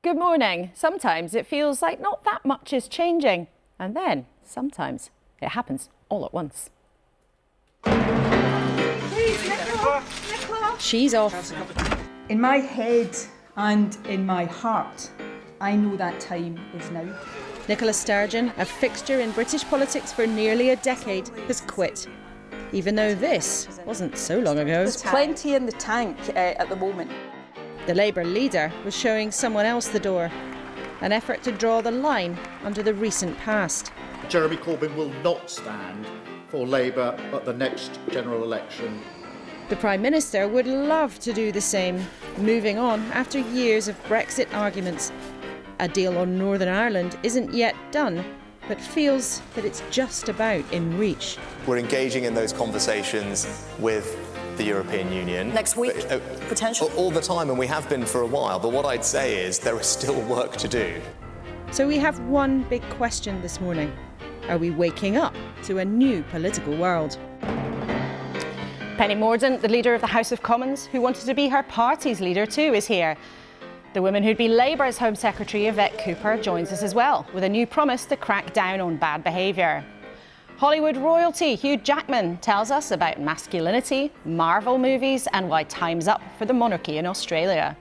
Good morning. Sometimes it feels like not that much is changing. And then, sometimes, it happens all at once. Please, Nicola. She's off. In my head and in my heart, I know that time is now. Nicola Sturgeon, a fixture in British politics for nearly a decade, has quit. Even though this wasn't so long ago. There's plenty in the tank at the moment. The Labour leader was showing someone else the door. An effort to draw the line under the recent past. Jeremy Corbyn will not stand for Labour at the next general election. The Prime Minister would love to do the same, moving on after years of Brexit arguments. A deal on Northern Ireland isn't yet done, but feels that it's just about in reach. We're engaging in those conversations with the European Union. Next week, potentially? All the time, and we have been for a while, but what I'd say is there is still work to do. So we have one big question this morning. Are we waking up to a new political world? Penny Mordaunt, the leader of the House of Commons, who wanted to be her party's leader too, is here. The woman who'd be Labour's Home Secretary, Yvette Cooper, joins us as well, with a new promise to crack down on bad behaviour. Hollywood royalty Hugh Jackman tells us about masculinity, Marvel movies and why time's up for the monarchy in Australia.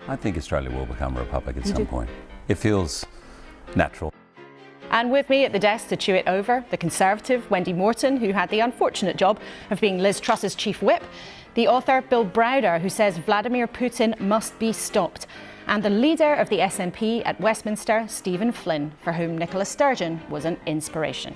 I think Australia will become a republic at some point. It feels natural. And with me at the desk to chew it over, the Conservative Wendy Morton, who had the unfortunate job of being Liz Truss's chief whip, the author Bill Browder, who says Vladimir Putin must be stopped, and the leader of the SNP at Westminster, Stephen Flynn, for whom Nicola Sturgeon was an inspiration.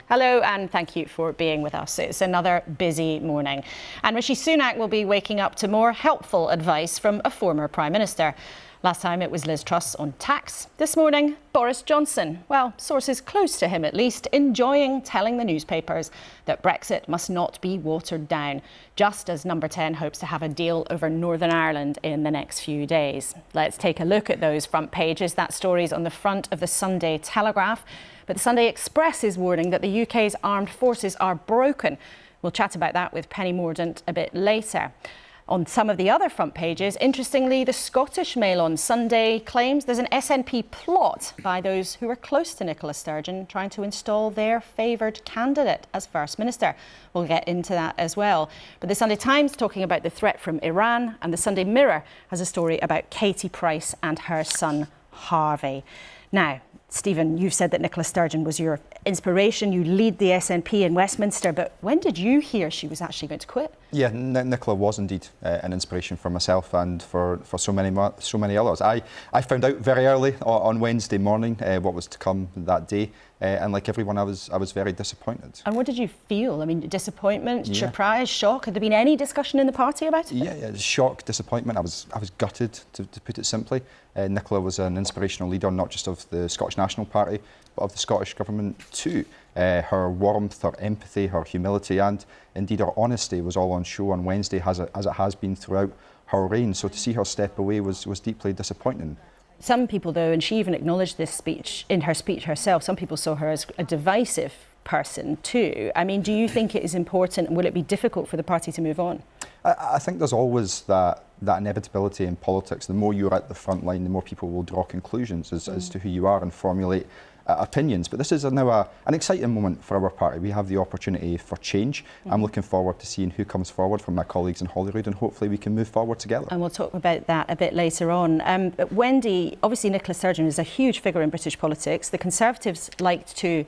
Hello and thank you for being with us. It's another busy morning. And Rishi Sunak will be waking up to more helpful advice from a former Prime Minister. Last time it was Liz Truss on tax. This morning, Boris Johnson. Well, sources close to him at least, enjoying telling the newspapers that Brexit must not be watered down, just as Number 10 hopes to have a deal over Northern Ireland in the next few days. Let's take a look at those front pages. That story's on the front of the Sunday Telegraph. But the Sunday Express is warning that the UK's armed forces are broken. We'll chat about that with Penny Mordaunt a bit later. On some of the other front pages, interestingly, the Scottish Mail on Sunday claims there's an SNP plot by those who are close to Nicola Sturgeon trying to install their favoured candidate as First Minister. We'll get into that as well. But the Sunday Times talking about the threat from Iran, and the Sunday Mirror has a story about Katie Price and her son Harvey. Now, Stephen, you've said that Nicola Sturgeon was your inspiration. You lead the SNP in Westminster, but when did you hear she was actually going to quit? Yeah, Nicola was indeed an inspiration for myself and for so many others. I found out very early on Wednesday morning what was to come that day, and like everyone, I was very disappointed. And what did you feel? I mean, disappointment, surprise, shock? Had there been any discussion in the party about it? Yeah, shock, disappointment. I was gutted, to put it simply. Nicola was an inspirational leader, not just of the Scottish National Party, but of the Scottish Government too. Her warmth, her empathy, her humility and indeed her honesty was all on show on Wednesday as it has been throughout her reign. So to see her step away was deeply disappointing. Some people though, and she even acknowledged this in her speech herself, some people saw her as a divisive person too. I mean, do you think it is important and will it be difficult for the party to move on? I think there's always that inevitability in politics. The more you're at the front line, the more people will draw conclusions as to who you are and formulate opinions. But this is now an exciting moment for our party. We have the opportunity for change. I'm looking forward to seeing who comes forward from my colleagues in Holyrood, and hopefully we can move forward together. And we'll talk about that a bit later on. But Wendy, obviously Nicola Sturgeon is a huge figure in British politics. The Conservatives liked to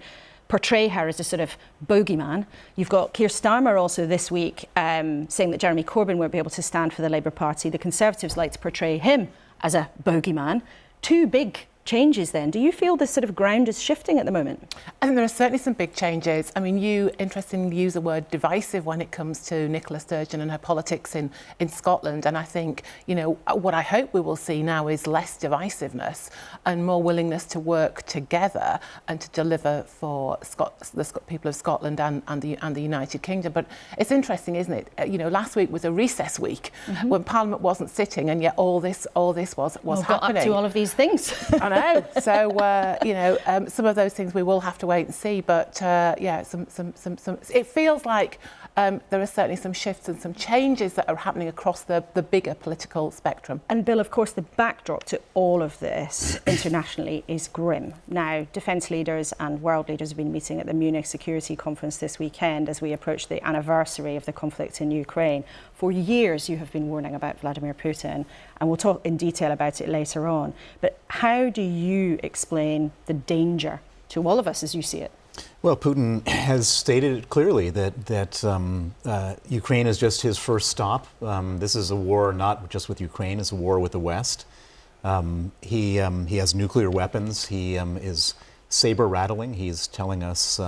portray her as a sort of bogeyman. You've got Keir Starmer also this week saying that Jeremy Corbyn won't be able to stand for the Labour Party. The Conservatives like to portray him as a bogeyman. Two big changes then? Do you feel this sort of ground is shifting at the moment? I think there are certainly some big changes. I mean, you interestingly use the word divisive when it comes to Nicola Sturgeon and her politics in Scotland. And I think, you know, what I hope we will see now is less divisiveness and more willingness to work together and to deliver for the people of Scotland and the United Kingdom. But it's interesting, isn't it? You know, last week was a recess week when Parliament wasn't sitting, and yet all this was happening. Got up to all of these things. I know. So you know, some of those things we will have to wait and see. But yeah, some. It feels like there are certainly some shifts and some changes that are happening across the bigger political spectrum. And Bill, of course, the backdrop to all of this internationally is grim. Now, defence leaders and world leaders have been meeting at the Munich Security Conference this weekend as we approach the anniversary of the conflict in Ukraine. For years, you have been warning about Vladimir Putin, and we'll talk in detail about it later on. But how do you explain the danger to all of us as you see it? Well, Putin has stated it clearly that Ukraine is just his first stop. This is a war not just with Ukraine, it's a war with the West. He has nuclear weapons. He is saber rattling. He's telling us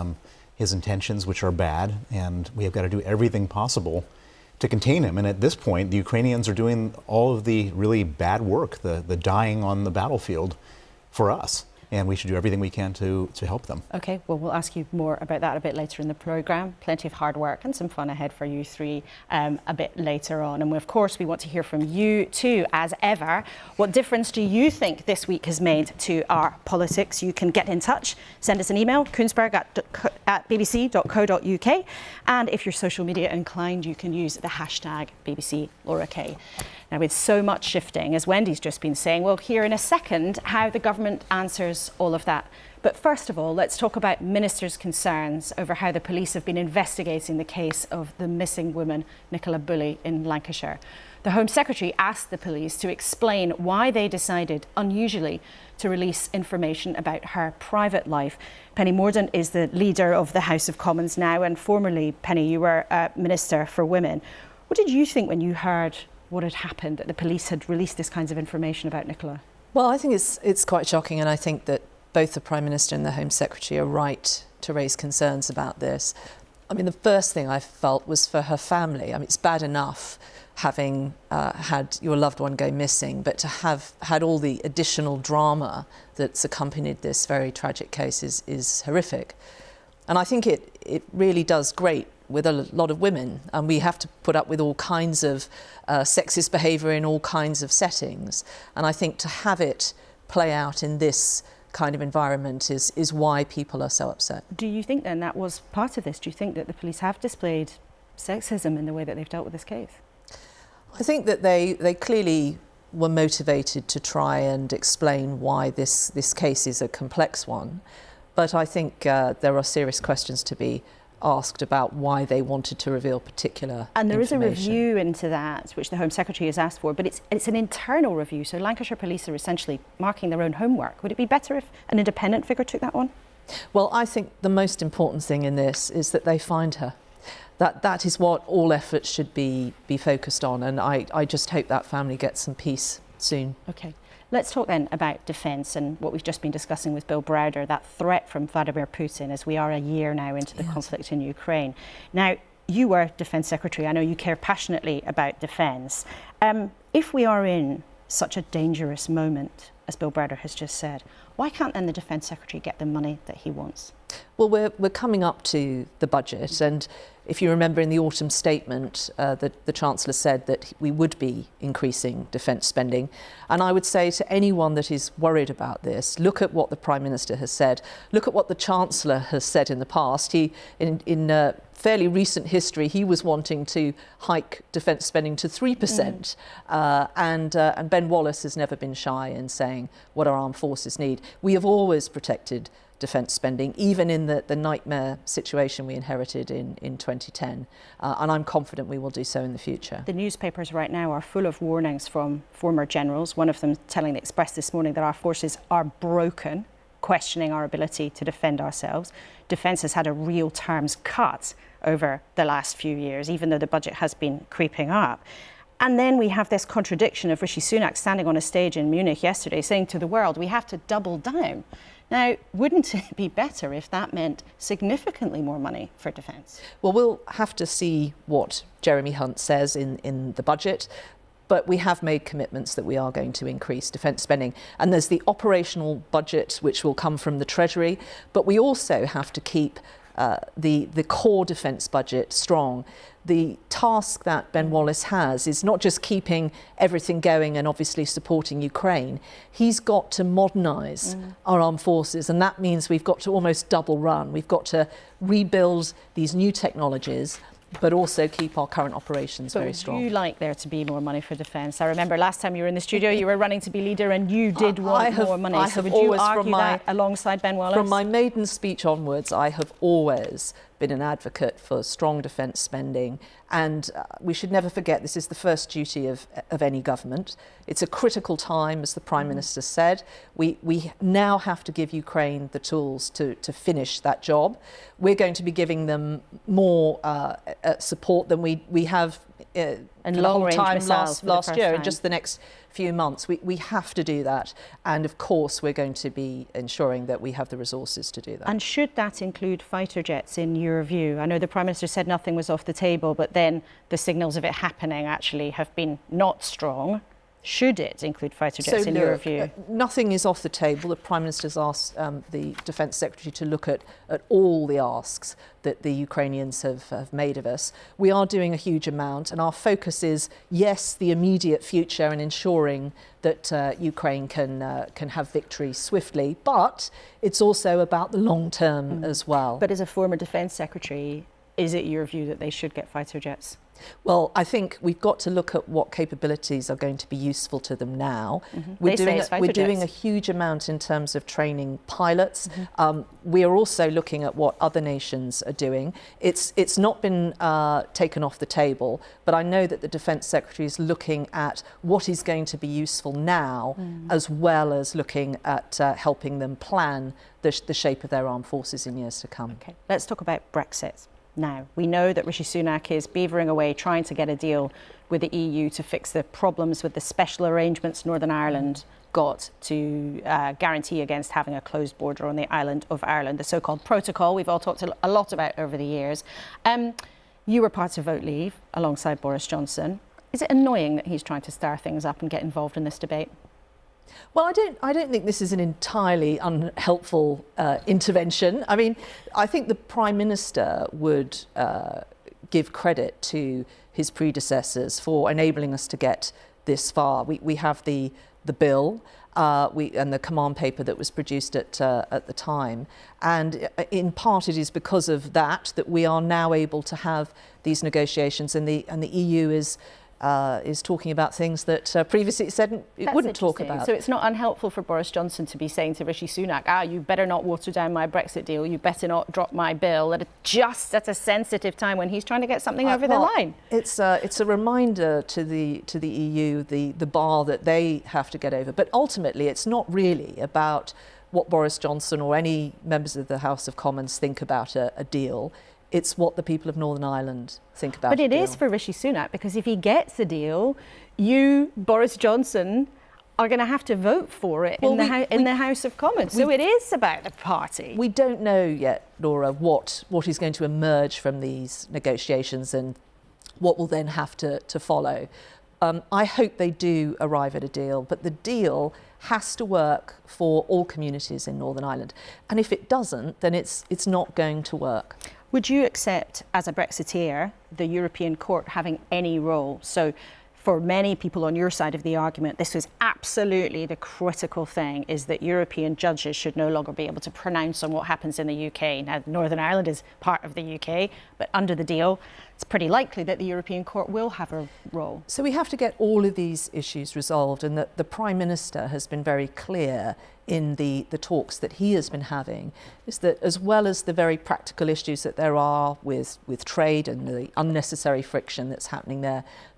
his intentions, which are bad, and we have got to do everything possible to contain him. And at this point, the Ukrainians are doing all of the really bad work, the dying on the battlefield for us. And we should do everything we can to help them. OK, well, we'll ask you more about that a bit later in the programme. Plenty of hard work and some fun ahead for you three a bit later on. And of course, we want to hear from you too, as ever. What difference do you think this week has made to our politics? You can get in touch. Send us an email, Kuenssberg at bbc.co.uk. And if you're social media inclined, you can use the hashtag BBC Laura K. Now, with so much shifting, as Wendy's just been saying, we'll hear in a second how the government answers all of that. But first of all, let's talk about ministers' concerns over how the police have been investigating the case of the missing woman, Nicola Bulley, in Lancashire. The Home Secretary asked the police to explain why they decided, unusually, to release information about her private life. Penny Mordaunt is the leader of the House of Commons now, and formerly, Penny, you were Minister for Women. What did you think when you heard what had happened, that the police had released this kinds of information about Nicola? Well, I think it's quite shocking, and I think that both the Prime Minister and the Home Secretary are right to raise concerns about this. I mean, the first thing I felt was for her family. I mean, it's bad enough having had your loved one go missing, but to have had all the additional drama that's accompanied this very tragic case is horrific. And I think it really does grate with a lot of women, and we have to put up with all kinds of sexist behaviour in all kinds of settings. And I think to have it play out in this kind of environment is why people are so upset. Do you think then that was part of this? Do you think that the police have displayed sexism in the way that they've dealt with this case? I think that they clearly were motivated to try and explain why this case is a complex one. But I think there are serious questions to be asked about why they wanted to reveal particular And there is a information. review into that, which the Home Secretary has asked for, but it's an internal review, so Lancashire Police are essentially marking their own homework. Would it be better if an independent figure took that on? Well, I think the most important thing in this is that they find her. That is what all efforts should be focused on, and I just hope that family gets some peace soon. OK. Let's talk then about defence and what we've just been discussing with Bill Browder, that threat from Vladimir Putin as we are a year now into the conflict in Ukraine. Now, you were Defence Secretary. I know you care passionately about defence. If we are in such a dangerous moment, as Bill Browder has just said, why can't then the Defence Secretary get the money that he wants? Well, we're coming up to the budget, and if you remember in the autumn statement, the Chancellor said that we would be increasing defence spending. And I would say to anyone that is worried about this, look at what the Prime Minister has said. Look at what the Chancellor has said in the past. In fairly recent history, he was wanting to hike defence spending to 3%. And Ben Wallace has never been shy in saying what our armed forces need. We have always protected defence spending, even in the nightmare situation we inherited in 2010. And I'm confident we will do so in the future. The newspapers right now are full of warnings from former generals, one of them telling the Express this morning that our forces are broken, questioning our ability to defend ourselves. Defence has had a real terms cut over the last few years, even though the budget has been creeping up. And then we have this contradiction of Rishi Sunak standing on a stage in Munich yesterday saying to the world, we have to double down. Now, wouldn't it be better if that meant significantly more money for defence? Well, we'll have to see what Jeremy Hunt says in the budget. But we have made commitments that we are going to increase defence spending. And there's the operational budget, which will come from the Treasury. But we also have to keep the core defence budget strong. The task that Ben Wallace has is not just keeping everything going and obviously supporting Ukraine. He's got to modernise our armed forces, and that means we've got to almost double run. We've got to rebuild these new technologies, but also keep our current operations very strong. Would you like there to be more money for defence? I remember last time you were in the studio, you were running to be leader and you did want more money. So would you argue that alongside Ben Wallace? From my maiden speech onwards, I have always been an advocate for strong defence spending, and we should never forget this is the first duty of any government. It's a critical time, as the Prime Minister said. We now have to give Ukraine the tools to finish that job. We're going to be giving them more support than we have and the long whole range time last year, time. in just the next few months. We have to do that, and of course we're going to be ensuring that we have the resources to do that. And should that include fighter jets in your view? I know the Prime Minister said nothing was off the table, but then the signals of it happening actually have been not strong. Should it include fighter jets in your view? Nothing is off the table. The Prime Minister's asked the Defence Secretary to look at all the asks that the Ukrainians have made of us. We are doing a huge amount, and our focus is, yes, the immediate future and ensuring that Ukraine can have victory swiftly, but it's also about the long term as well. But as a former Defence Secretary, is it your view that they should get fighter jets? Well, I think we've got to look at what capabilities are going to be useful to them now. We're doing a huge amount in terms of training pilots. We are also looking at what other nations are doing. It's not been taken off the table, but I know that the Defence Secretary is looking at what is going to be useful now, as well as looking at helping them plan the shape of their armed forces in years to come. Okay, let's talk about Brexit. Now, we know that Rishi Sunak is beavering away trying to get a deal with the EU to fix the problems with the special arrangements Northern Ireland got to guarantee against having a closed border on the island of Ireland, the so-called protocol we've all talked a lot about over the years. You were part of Vote Leave alongside Boris Johnson. Is it annoying that he's trying to stir things up and get involved in this debate? Well, I don't think this is an entirely unhelpful intervention. I mean, I think the Prime Minister would give credit to his predecessors for enabling us to get this far. We have the bill and the command paper that was produced at the time, and in part it is because of that we are now able to have these negotiations, and the EU is talking about things that previously it said it wouldn't talk about. So it's not unhelpful for Boris Johnson to be saying to Rishi Sunak, you better not water down my Brexit deal, you better not drop my bill, just at a sensitive time when he's trying to get something over the line. It's a reminder to the EU, the bar that they have to get over. But ultimately, it's not really about what Boris Johnson or any members of the House of Commons think about a deal. It's what the people of Northern Ireland think about it. But it is for Rishi Sunak, because if he gets a deal, you, Boris Johnson, are going to have to vote for it in the House of Commons. So it is about the party. We don't know yet, Laura, what is going to emerge from these negotiations and what will then have to follow. I hope they do arrive at a deal, but the deal has to work for all communities in Northern Ireland. And if it doesn't, then it's not going to work. Would you accept, as a Brexiteer, the European Court having any role? So for many people on your side of the argument, this was absolutely the critical thing, is that European judges should no longer be able to pronounce on what happens in the UK. Now, Northern Ireland is part of the UK, but under the deal, it's pretty likely that the European Court will have a role. So we have to get all of these issues resolved, and the Prime Minister has been very clear in the talks that he has been having, is that as well as the very practical issues that there are with trade and the unnecessary friction that's happening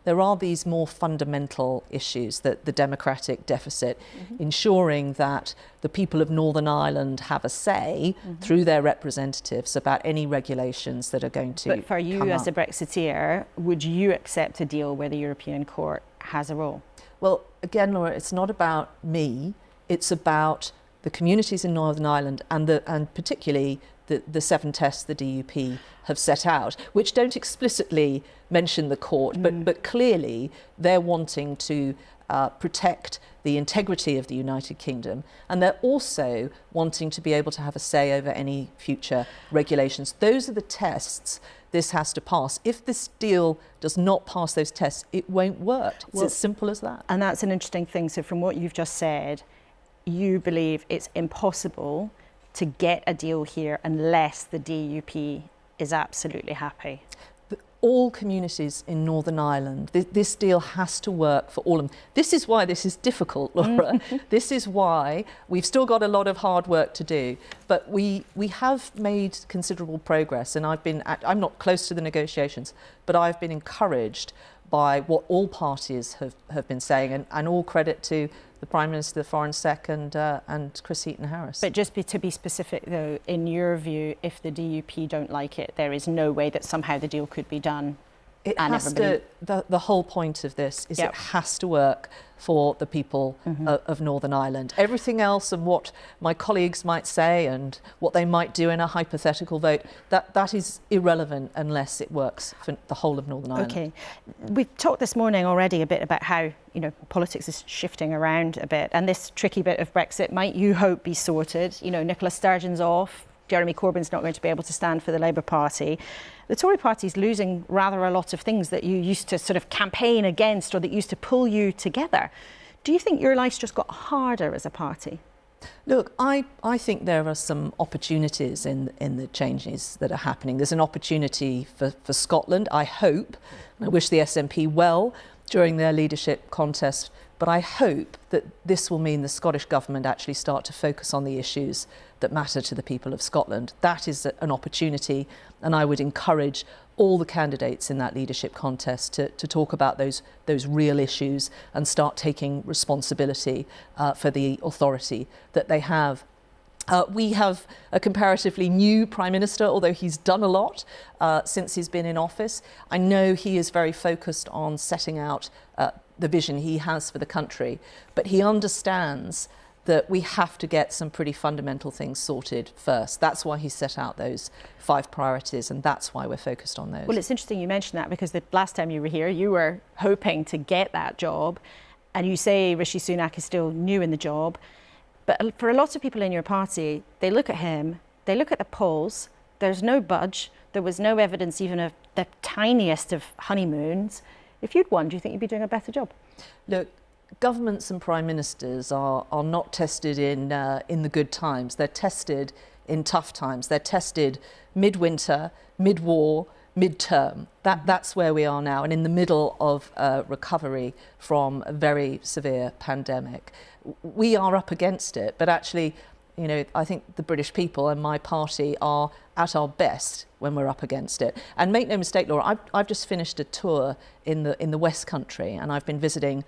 there are these more fundamental issues, that the democratic deficit, ensuring that the people of Northern Ireland have a say through their representatives about any regulations that are going to But for you come as a up. Brexiteer, would you accept a deal where the European Court has a role? Well, again, Laura, it's not about me. It's about the communities in Northern Ireland and particularly the 7 tests the DUP have set out, which don't explicitly mention the court, but clearly they're wanting to protect the integrity of the United Kingdom, and they're also wanting to be able to have a say over any future regulations. Those are the tests this has to pass. If this deal does not pass those tests, it won't work. It's as simple as that. And that's an interesting thing. So from what you've just said, you believe it's impossible to get a deal here unless the DUP is absolutely happy. All communities in Northern Ireland, this deal has to work for all of them. This is why this is difficult, Laura. This is why we've still got a lot of hard work to do, but we have made considerable progress, and I'm not close to the negotiations, but I've been encouraged by what all parties have been saying, and all credit to the Prime Minister, the Foreign Sec, and Chris Heaton-Harris. But just to be specific, though, in your view, if the DUP don't like it, there is no way that somehow the deal could be done. It has to. The whole point of this is it has to work for the people of Northern Ireland. Everything else and what my colleagues might say and what they might do in a hypothetical vote, that is irrelevant unless it works for the whole of Northern Ireland. Okay. We've talked this morning already a bit about how, politics is shifting around a bit, and this tricky bit of Brexit might, you hope, be sorted. Nicola Sturgeon's off. Jeremy Corbyn's not going to be able to stand for the Labour Party. The Tory party's losing rather a lot of things that you used to sort of campaign against or that used to pull you together. Do you think your life's just got harder as a party? Look, I think there are some opportunities in the changes that are happening. There's an opportunity for Scotland, I hope, and I wish the SNP well during their leadership contest, but I hope that this will mean the Scottish Government actually start to focus on the issues that matter to the people of Scotland. That is an opportunity, and I would encourage all the candidates in that leadership contest to talk about those real issues and start taking responsibility for the authority that they have. We have a comparatively new Prime Minister, although he's done a lot since he's been in office. I know he is very focused on setting out the vision he has for the country, but he understands that we have to get some pretty fundamental things sorted first. That's why he set out those 5 priorities, and that's why we're focused on those. Well, it's interesting you mentioned that, because the last time you were here, you were hoping to get that job, and you say Rishi Sunak is still new in the job. But for a lot of people in your party, they look at him, they look at the polls, there's no budge, there was no evidence even of the tiniest of honeymoons. If you'd won, do you think you'd be doing a better job? Look, governments and prime ministers are not tested in the good times. They're tested in tough times. They're tested midwinter, mid-war, mid-term. That's where we are now, and in the middle of recovery from a very severe pandemic. We are up against it, but actually, I think the British people and my party are at our best when we're up against it. And make no mistake, Laura, I've just finished a tour in the West Country, and I've been visiting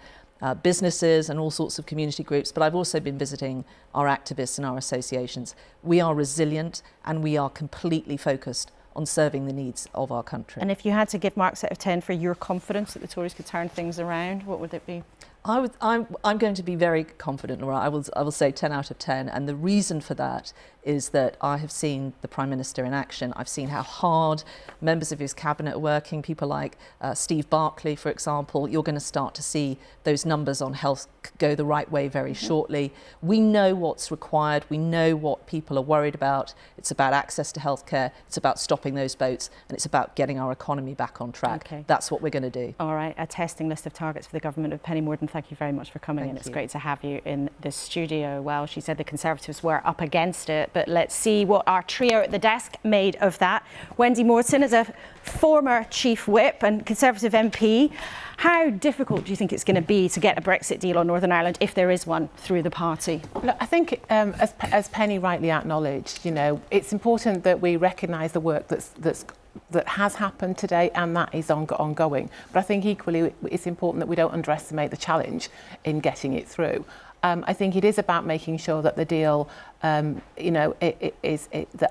businesses and all sorts of community groups, but I've also been visiting our activists and our associations. We are resilient, and we are completely focused on serving the needs of our country. And if you had to give marks out of 10 for your confidence that the Tories could turn things around, what would it be? I'm going to be very confident, Laura. I will say 10 out of 10, and the reason for that is that I have seen the Prime Minister in action. I've seen how hard members of his cabinet are working, people like Steve Barclay, for example. You're going to start to see those numbers on health go the right way very shortly. We know what's required. We know what people are worried about. It's about access to healthcare. It's about stopping those boats, and it's about getting our economy back on track. Okay. That's what we're going to do. All right, a testing list of targets for the government of Penny Morden. Thank you very much for coming in. It's great to have you in the studio. Well, she said the Conservatives were up against it, but let's see what our trio at the desk made of that. Wendy Morton is a former Chief Whip and Conservative MP. How difficult do you think it's going to be to get a Brexit deal on Northern Ireland, if there is one, through the party? Look, I think, as Penny rightly acknowledged, it's important that we recognise the work that has happened today and that is ongoing. But I think equally it's important that we don't underestimate the challenge in getting it through. I think it is about making sure that the deal, that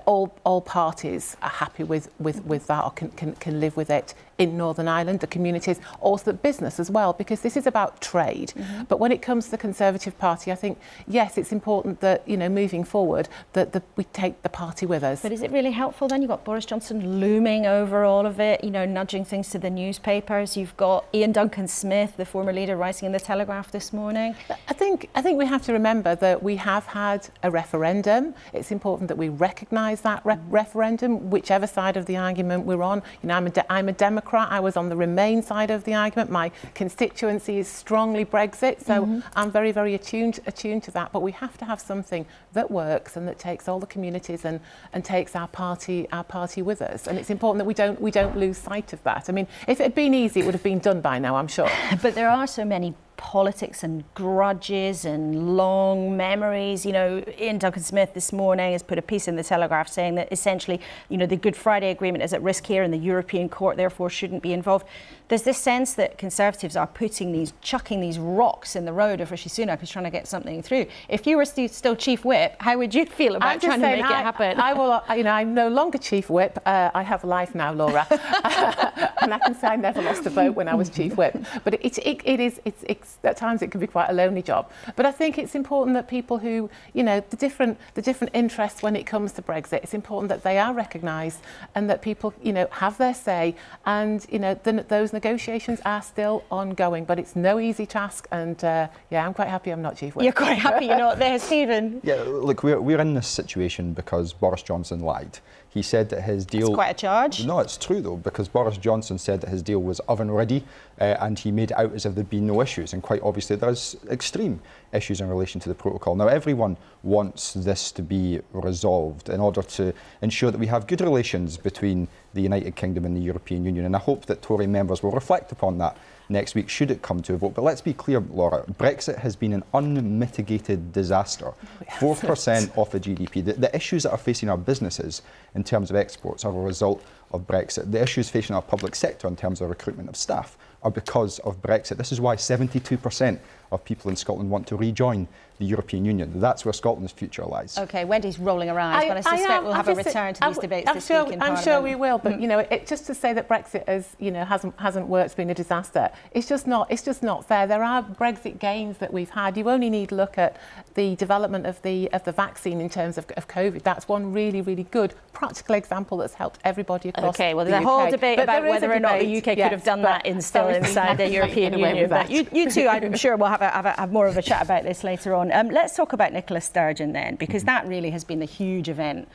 all parties are happy with that, or can live with it in Northern Ireland, the communities, also the business as well, because this is about trade. But when it comes to the Conservative Party, I think, yes, it's important that, moving forward, that we take the party with us. But is it really helpful then? You've got Boris Johnson looming over all of it, nudging things to the newspapers. You've got Ian Duncan-Smith, the former leader, writing in the Telegraph this morning. I think we have to remember that we have had a referendum. It's important that we recognise that referendum, whichever side of the argument we're on. I'm a Democrat. I was on the Remain side of the argument. My constituency is strongly Brexit, so I'm very, very attuned to that. But we have to have something that works and that takes all the communities and takes our party with us. And it's important that we don't lose sight of that. I mean, if it had been easy, it would have been done by now, I'm sure. But there are so many politics and grudges and long memories. Ian Duncan-Smith this morning has put a piece in the Telegraph saying that essentially, the Good Friday Agreement is at risk here and the European Court therefore shouldn't be involved. There's this sense that Conservatives are chucking these rocks in the road of Rishi Sunak who's trying to get something through. If you were still Chief Whip, how would you feel about trying to make it happen? I will, I'm no longer Chief Whip. I have life now, Laura. And I can say I never lost a vote when I was Chief Whip. But it's at times it can be quite a lonely job. But I think it's important that people who, the different interests when it comes to Brexit, it's important that they are recognised and that people, have their say. And, those negotiations are still ongoing. But it's no easy task. And, I'm quite happy I'm not Chief Whip. You're quite happy you're not there, Stephen. Yeah, look, we're in this situation because Boris Johnson lied. He said that his deal... That's quite a charge. No, it's true, though, because Boris Johnson said that his deal was oven-ready and he made it out as if there'd been no issues. And quite obviously, there's extreme issues in relation to the protocol. Now, everyone wants this to be resolved in order to ensure that we have good relations between the United Kingdom and the European Union. And I hope that Tory members will reflect upon that next week, should it come to a vote. But let's be clear, Laura, Brexit has been an unmitigated disaster. 4% off the GDP. The issues that are facing our businesses in terms of exports are a result of Brexit. The issues facing our public sector in terms of recruitment of staff are because of Brexit. This is why 72% of people in Scotland want to rejoin the European Union. That's where Scotland's future lies. OK, Wendy's rolling her eyes, but I suspect we'll have a return to these debates this week in Parliament. I'm sure we will, but just to say that Brexit hasn't worked, it's been a disaster. It's just not fair. There are Brexit gains that we've had. You only need to look at the development of the vaccine in terms of COVID. That's one really, really good practical example that's helped everybody across the UK. OK, well, there's a whole debate about whether or not the UK could have done that inside the European Union. But you two, I'm sure, will have more of a chat about this later on. Let's talk about Nicola Sturgeon then, because that really has been the huge event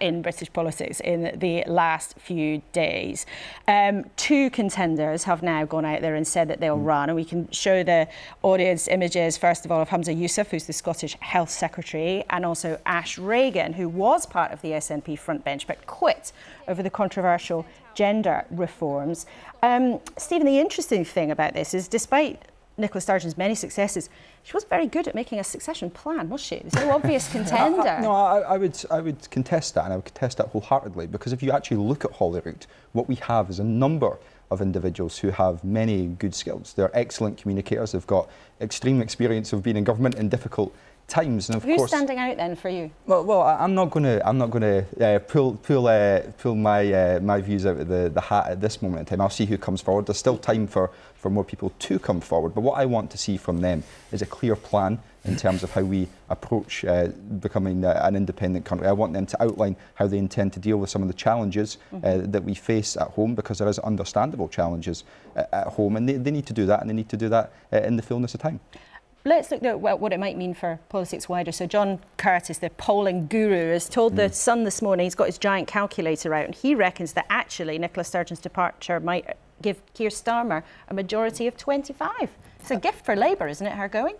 in British politics in the last few days. Two contenders have now gone out there and said that they'll run, and we can show the audience images, first of all, of Humza Yousaf, who's the Scottish Health Secretary, and also Ash Regan, who was part of the SNP frontbench but quit over the controversial gender reforms. Stephen, the interesting thing about this is, despite Nicola Sturgeon's many successes, she wasn't very good at making a succession plan, was she? There's no obvious contender. No, I would contest that, and I would contest that wholeheartedly, because if you actually look at Holyrood, what we have is a number of individuals who have many good skills. They're excellent communicators. They've got extreme experience of being in government in difficult times. And of Who's course, standing out then for you? Well, I'm not going to pull my views out of the hat at this moment in time. I'll see who comes forward. There's still time for more people to come forward. But what I want to see from them is a clear plan in terms of how we approach becoming an independent country. I want them to outline how they intend to deal with some of the challenges that we face at home, because there is understandable challenges at home, and they need to do that, and they need to do that in the fullness of time. Let's look at what it might mean for politics wider. So John Curtis, the polling guru, has told The Sun this morning, he's got his giant calculator out, and he reckons that actually Nicola Sturgeon's departure might give Keir Starmer a majority of 25. It's a gift for Labour, isn't it, her going?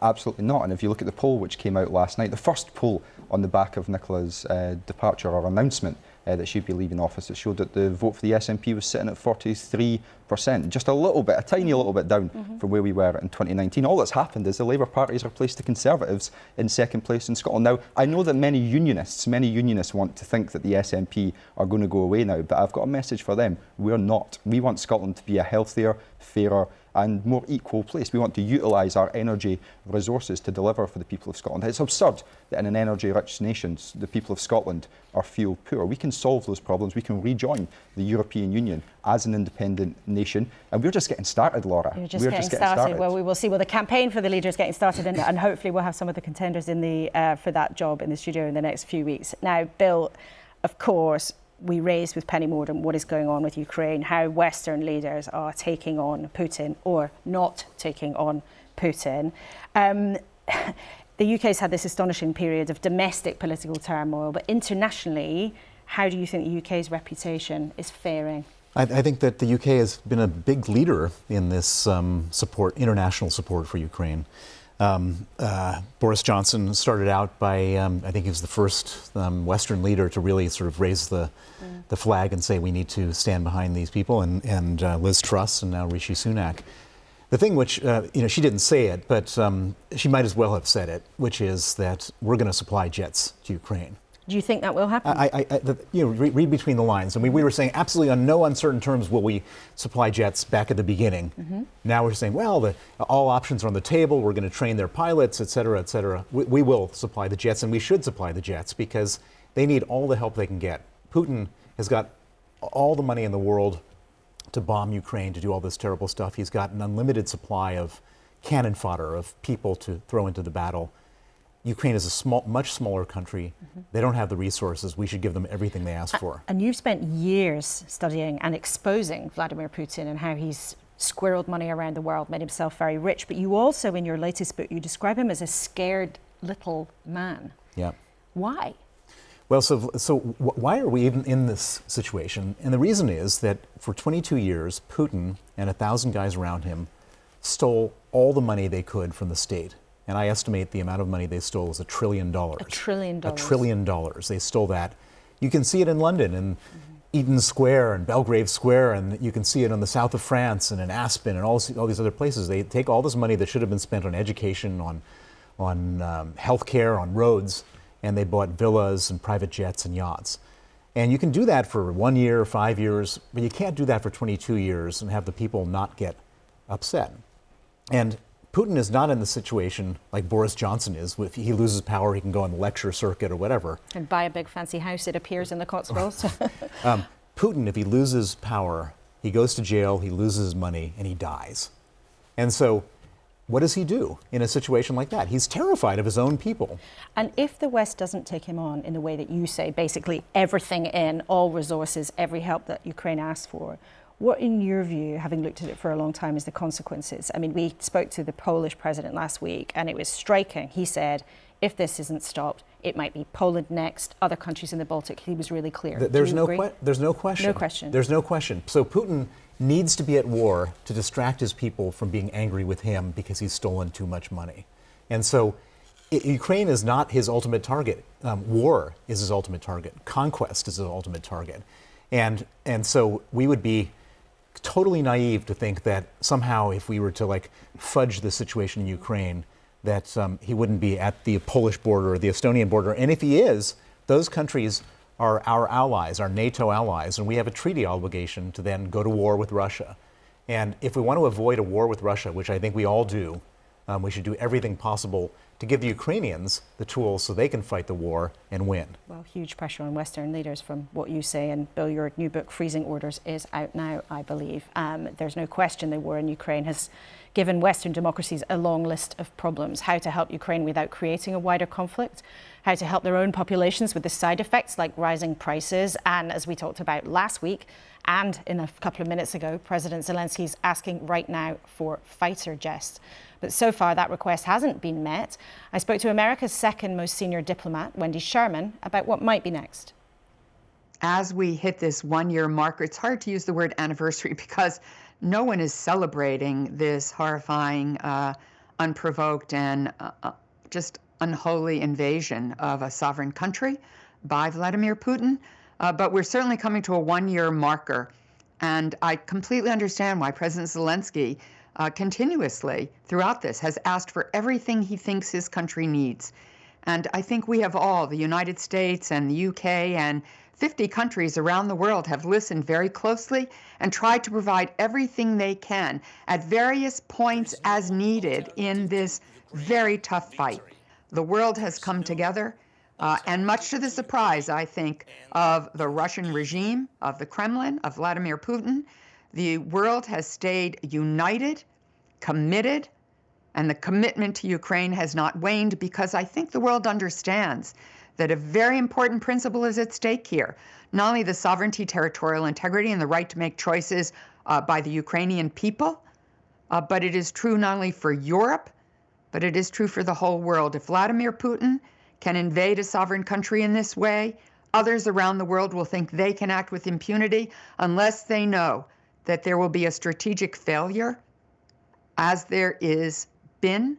Absolutely not. And if you look at the poll which came out last night, the first poll on the back of Nicola's departure or announcement that she'd be leaving office, it showed that the vote for the SNP was sitting at 43%. just a little bit, a tiny little bit down from where we were in 2019. All that's happened is the Labour Party has replaced the Conservatives in second place in Scotland. Now, I know that many unionists want to think that the SNP are going to go away now, but I've got a message for them. We're not. We want Scotland to be a healthier, fairer and more equal place. We want to utilise our energy resources to deliver for the people of Scotland. It's absurd that in an energy-rich nation, the people of Scotland are fuel poor. We can solve those problems. We can rejoin the European Union as an independent nation. And we're just getting started, Laura. We're just getting started. Well, we will see. Well, the campaign for the leader is getting started, and hopefully we'll have some of the contenders in the for that job in the studio in the next few weeks. Now, Bill, of course, we raised with Penny Mordaunt what is going on with Ukraine, how Western leaders are taking on Putin or not taking on Putin. The UK's had this astonishing period of domestic political turmoil, but internationally, how do you think the UK's reputation is faring? I think that the UK has been a big leader in this international support for Ukraine. Boris Johnson started out by, I think he was the first Western leader to really sort of raise the flag and say we need to stand behind these people, and Liz Truss and now Rishi Sunak. The thing which, she didn't say it, but she might as well have said it, which is that we're going to supply jets to Ukraine. Do you think that will happen? Read between the lines. I mean, we were saying absolutely on no uncertain terms will we supply jets back at the beginning. Now we're saying, well, all options are on the table. We're going to train their pilots, et cetera, et cetera. We will supply the jets, and we should supply the jets because they need all the help they can get. Putin has got all the money in the world to bomb Ukraine, to do all this terrible stuff. He's got an unlimited supply of cannon fodder, of people to throw into the battle. Ukraine is a much smaller country. They don't have the resources. We should give them everything they ask for. And you've spent years studying and exposing Vladimir Putin and how he's squirreled money around the world, made himself very rich. But you also, in your latest book, you describe him as a scared little man. Yeah. Why? Well, so why are we even in this situation? And the reason is that for 22 years, Putin and 1,000 guys around him stole all the money they could from the state. And I estimate the amount of money they stole is $1 trillion. $1 trillion. $1 trillion. They stole that. You can see it in London, in Eaton Square and Belgrave Square, and you can see it on the south of France and in Aspen and all these other places. They take all this money that should have been spent on education, on healthcare, on roads, and they bought villas and private jets and yachts. And you can do that for 1 year, 5 years, but you can't do that for 22 years and have the people not get upset. And Putin is not in the situation like Boris Johnson is. If he loses power, he can go on the lecture circuit or whatever. And buy a big fancy house, it appears, in the Cotswolds. Putin, if he loses power, he goes to jail, he loses his money, and he dies. And so what does he do in a situation like that? He's terrified of his own people. And if the West doesn't take him on in the way that you say, basically everything in, all resources, every help that Ukraine asks for, what, in your view, having looked at it for a long time, is the consequences? I mean, we spoke to the Polish president last week, and it was striking. He said, if this isn't stopped, it might be Poland next, other countries in the Baltic. He was really clear. There's no question. No question. There's no question. So Putin needs to be at war to distract his people from being angry with him because he's stolen too much money. And so Ukraine is not his ultimate target. War is his ultimate target. Conquest is his ultimate target. And so we would be totally naive to think that somehow if we were to fudge the situation in Ukraine, that he wouldn't be at the Polish border or the Estonian border. And if he is, those countries are our allies, our NATO allies, and we have a treaty obligation to then go to war with Russia. And if we want to avoid a war with Russia, which I think we all do, we should do everything possible to give the Ukrainians the tools so they can fight the war and win. Well, huge pressure on Western leaders from what you say. And Bill, your new book, Freezing Orders, is out now, I believe. There's no question the war in Ukraine has given Western democracies a long list of problems. How to help Ukraine without creating a wider conflict, how to help their own populations with the side effects like rising prices. And as we talked about last week, and in a couple of minutes ago, President Zelensky's asking right now for fighter jets. But so far, that request hasn't been met. I spoke to America's second most senior diplomat, Wendy Sherman, about what might be next. As we hit this one-year marker, it's hard to use the word anniversary because no one is celebrating this horrifying, unprovoked, and just unholy invasion of a sovereign country by Vladimir Putin. But we're certainly coming to a one-year marker And I completely understand why President Zelensky continuously throughout this has asked for everything he thinks his country needs. And I think we have all, the United States and the UK and 50 countries around the world, have listened very closely and tried to provide everything they can at various points as needed in this very tough fight. The world has come together, and much to the surprise, I think, of the Russian regime, of the Kremlin, of Vladimir Putin, the world has stayed united, committed, and the commitment to Ukraine has not waned, because I think the world understands that a very important principle is at stake here. Not only the sovereignty, territorial integrity, and the right to make choices by the Ukrainian people, but it is true not only for Europe, but it is true for the whole world. If Vladimir Putin can invade a sovereign country in this way, others around the world will think they can act with impunity unless they know that there will be a strategic failure, as there is been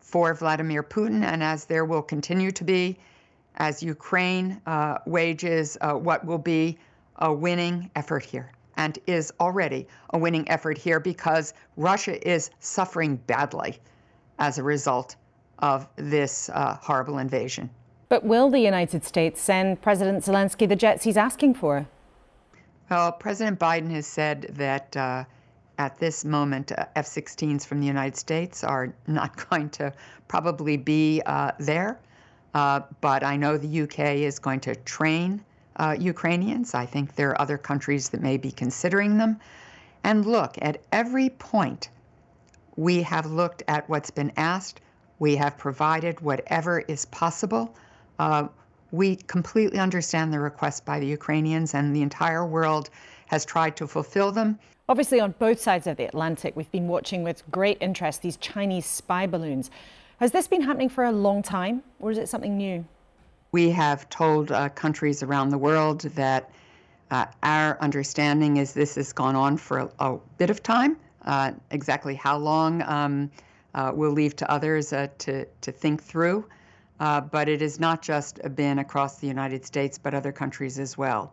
for Vladimir Putin, and as there will continue to be as Ukraine wages what will be a winning effort here, and is already a winning effort here, because Russia is suffering badly as a result of this horrible invasion. But will the United States send President Zelensky the jets he's asking for? Well, President Biden has said that at this moment, F-16s from the United States are not going to probably be there. But I know the UK is going to train Ukrainians. I think there are other countries that may be considering them. And look, at every point, we have looked at what's been asked. We have provided whatever is possible. We completely understand the requests by the Ukrainians, and the entire world has tried to fulfill them. Obviously, on both sides of the Atlantic, we've been watching with great interest these Chinese spy balloons. Has this been happening for a long time, or is it something new? We have told countries around the world that our understanding is this has gone on for a bit of time. Exactly how long we'll leave to others to think through. But it has not just been across the United States, but other countries as well.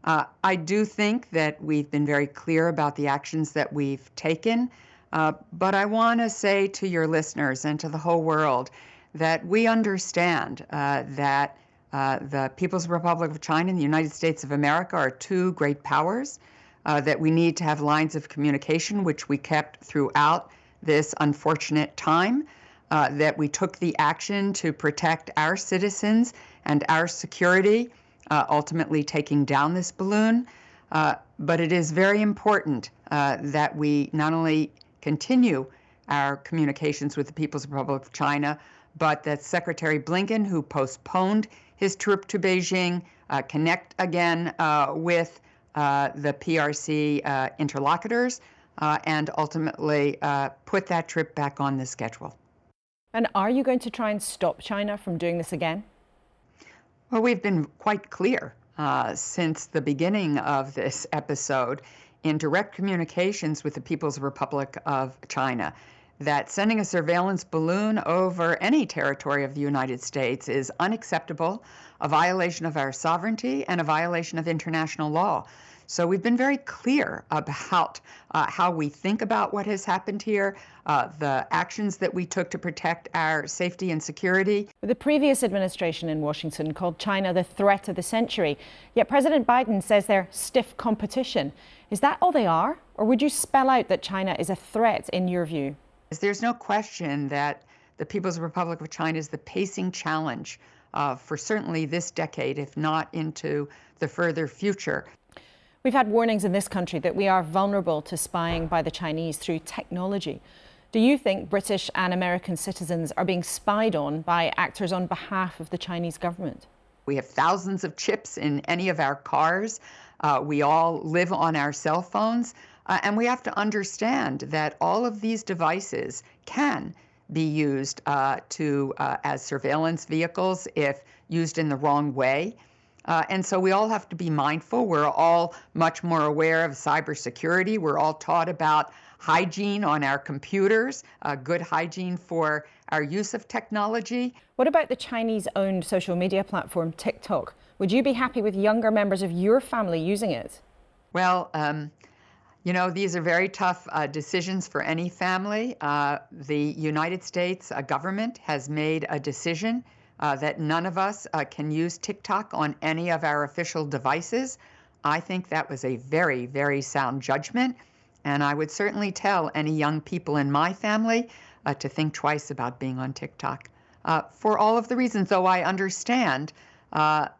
I do think that we've been very clear about the actions that we've taken, but I want to say to your listeners and to the whole world that we understand that the People's Republic of China and the United States of America are two great powers, that we need to have lines of communication, which we kept throughout this unfortunate time. That we took the action to protect our citizens and our security, ultimately taking down this balloon. But it is very important that we not only continue our communications with the People's Republic of China, but that Secretary Blinken, who postponed his trip to Beijing, connect again with the PRC interlocutors, and ultimately put that trip back on the schedule. And are you going to try and stop China from doing this again? Well, we've been quite clear since the beginning of this episode in direct communications with the People's Republic of China that sending a surveillance balloon over any territory of the United States is unacceptable, a violation of our sovereignty, and a violation of international law. So we've been very clear about how we think about what has happened here, the actions that we took to protect our safety and security. The previous administration in Washington called China the threat of the century, yet President Biden says they're stiff competition. Is that all they are, or would you spell out that China is a threat in your view? There's no question that the People's Republic of China is the pacing challenge for certainly this decade, if not into the further future. We've had warnings in this country that we are vulnerable to spying by the Chinese through technology. Do you think British and American citizens are being spied on by actors on behalf of the Chinese government? We have thousands of chips in any of our cars. We all live on our cell phones. And we have to understand that all of these devices can be used as surveillance vehicles if used in the wrong way. And so we all have to be mindful. We're all much more aware of cybersecurity. We're all taught about hygiene on our computers, good hygiene for our use of technology. What about the Chinese-owned social media platform TikTok? Would you be happy with younger members of your family using it? Well, you know, these are very tough decisions for any family. The United States government has made a decision that none of us can use TikTok on any of our official devices. I think that was a very, very sound judgment. And I would certainly tell any young people in my family to think twice about being on TikTok. For all of the reasons, though I understand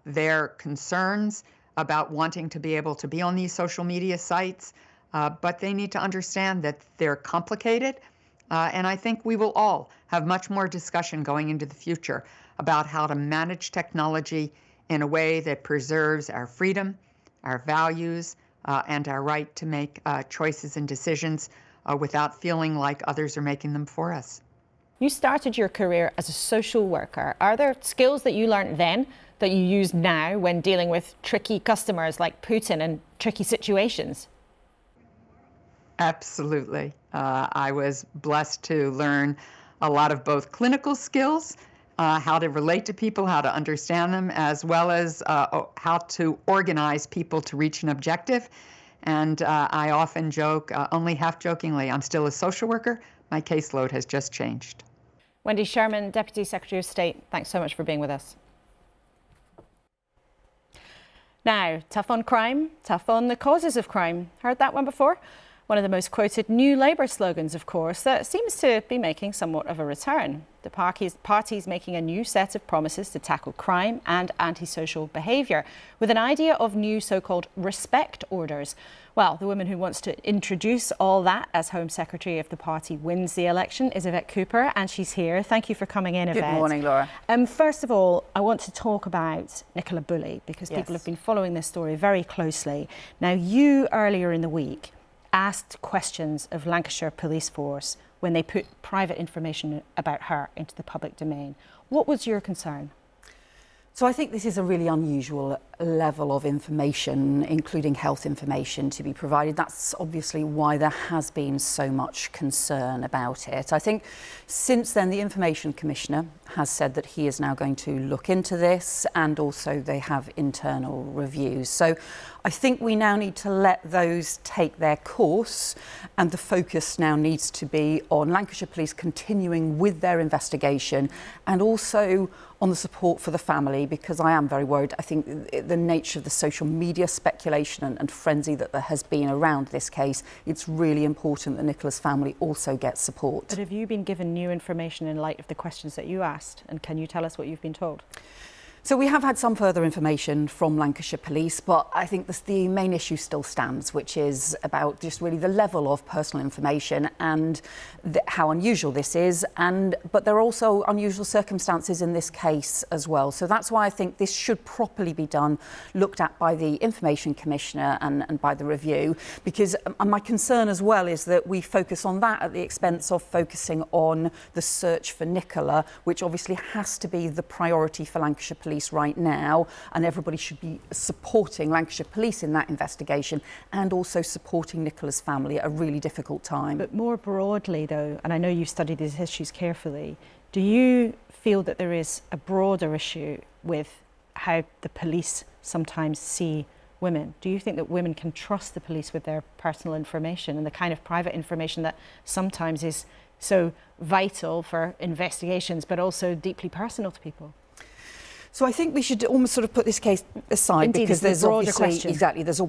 their concerns about wanting to be able to be on these social media sites, but they need to understand that they're complicated. And I think we will all have much more discussion going into the future about how to manage technology in a way that preserves our freedom, our values, and our right to make choices and decisions without feeling like others are making them for us. You started your career as a social worker. Are there skills that you learned then that you use now when dealing with tricky customers like Putin and tricky situations? Absolutely. I was blessed to learn a lot of both clinical skills, how to relate to people, how to understand them, as well as how to organize people to reach an objective. And I often joke, only half jokingly, I'm still a social worker. My caseload has just changed. Wendy Sherman, Deputy Secretary of State, thanks so much for being with us. Now, tough on crime, tough on the causes of crime. Heard that one before? One of the most quoted New Labour slogans, of course, that seems to be making somewhat of a return. The party's making a new set of promises to tackle crime and antisocial behaviour, with an idea of new so-called respect orders. Well, the woman who wants to introduce all that as Home Secretary if the party wins the election is Yvette Cooper, and she's here. Thank you for coming in, Yvette. Good morning, Laura. First of all, I want to talk about Nicola Bulley, because people have been following this story very closely. Now, you earlier in the week asked questions of Lancashire Police Force when they put private information about her into the public domain. What was your concern? So I think this is a really unusual level of information, including health information, to be provided. That's obviously why there has been so much concern about it. I think since then the Information Commissioner has said that he is now going to look into this, and also they have internal reviews. So I think we now need to let those take their course, and the focus now needs to be on Lancashire Police continuing with their investigation, and also on the support for the family, because I am very worried. I think the nature of the social media speculation and frenzy that there has been around this case, it's really important that Nicola's family also gets support. But have you been given new information in light of the questions that you asked? And can you tell us what you've been told? So we have had some further information from Lancashire Police, but I think the main issue still stands, which is about just really the level of personal information and how unusual this is. But there are also unusual circumstances in this case as well. So that's why I think this should properly be looked at by the Information Commissioner and by the review, because my concern as well is that we focus on that at the expense of focusing on the search for Nicola, which obviously has to be the priority for Lancashire Police right now, and everybody should be supporting Lancashire Police in that investigation and also supporting Nicola's family at a really difficult time. But more broadly though, and I know you've studied these issues carefully, do you feel that there is a broader issue with how the police sometimes see women? Do you think that women can trust the police with their personal information and the kind of private information that sometimes is so vital for investigations but also deeply personal to people? So I think we should almost sort of put this case aside. Indeed, because there's obviously question. Exactly, there's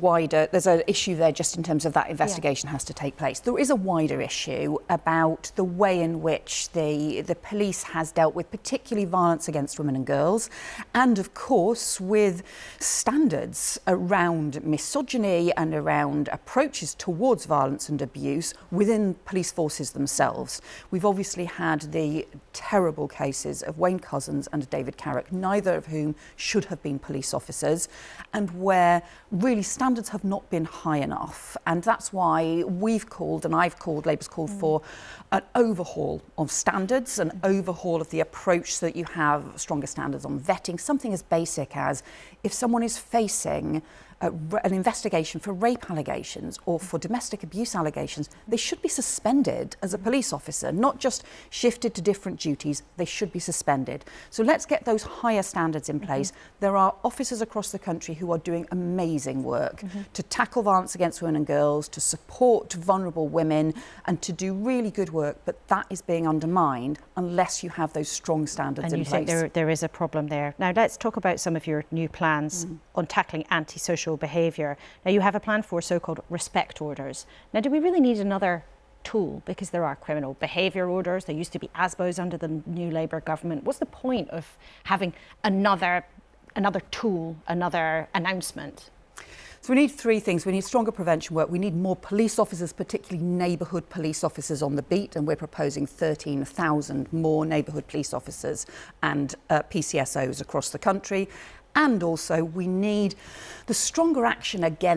an issue there just in terms of that investigation has to take place. There is a wider issue about the way in which the police has dealt with particularly violence against women and girls, and of course with standards around misogyny and around approaches towards violence and abuse within police forces themselves. We've obviously had the terrible cases of Wayne Couzens and David Carrick, neither of whom should have been police officers, and where really standards have not been high enough. And that's why we've called, and I've called, Labour's called for an overhaul of standards, an overhaul of the approach so that you have stronger standards on vetting, something as basic as if someone is facing an investigation for rape allegations or for domestic abuse allegations, they should be suspended as a police officer, not just shifted to different duties. They should be suspended. So let's get those higher standards in place. There are officers across the country who are doing amazing work to tackle violence against women and girls, to support vulnerable women, and to do really good work, but that is being undermined unless you have those strong standards in place. And you think there is a problem there. Now let's talk about some of your new plans on tackling antisocial behaviour. Now you have a plan for so-called respect orders. Now do we really need another tool? Because there are criminal behaviour orders. There used to be ASBOs under the new Labour government. What's the point of having another tool, another announcement? So we need three things. We need stronger prevention work. We need more police officers, particularly neighbourhood police officers on the beat, and we're proposing 13,000 more neighbourhood police officers and PCSOs across the country. And also we need the stronger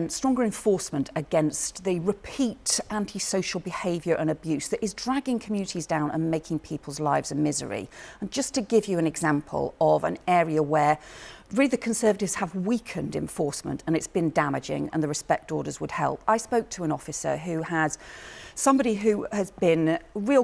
stronger enforcement against the repeat antisocial behaviour and abuse that is dragging communities down and making people's lives a misery. And just to give you an example of an area where really the Conservatives have weakened enforcement and it's been damaging, and the respect orders would help. I spoke to an officer who has somebody who has been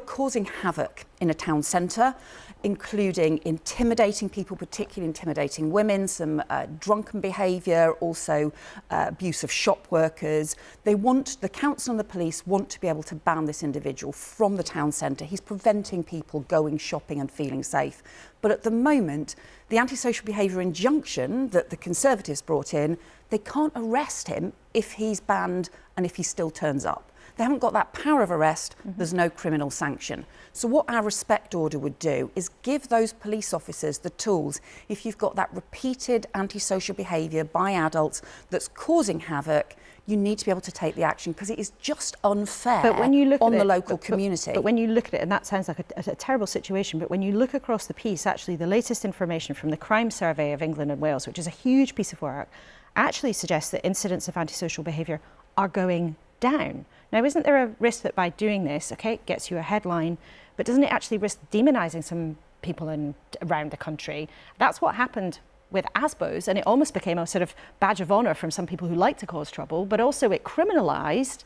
causing havoc in a town centre, including intimidating people, particularly intimidating women, some drunken behaviour, also abuse of shop workers. The council and the police want to be able to ban this individual from the town centre. He's preventing people going shopping and feeling safe. But at the moment, the antisocial behaviour injunction that the Conservatives brought in, they can't arrest him if he's banned and if he still turns up. They haven't got that power of arrest, there's no criminal sanction. So what our respect order would do is give those police officers the tools. If you've got that repeated antisocial behaviour by adults that's causing havoc, you need to be able to take the action, because it is just unfair on the local community. But when you look at it, and that sounds like a terrible situation, but when you look across the piece, actually the latest information from the Crime Survey of England and Wales, which is a huge piece of work, actually suggests that incidents of antisocial behaviour are going down. Now, isn't there a risk that by doing this, okay, it gets you a headline, but doesn't it actually risk demonising some people around the country? That's what happened with ASBOs, and it almost became a sort of badge of honour from some people who like to cause trouble, but also it criminalised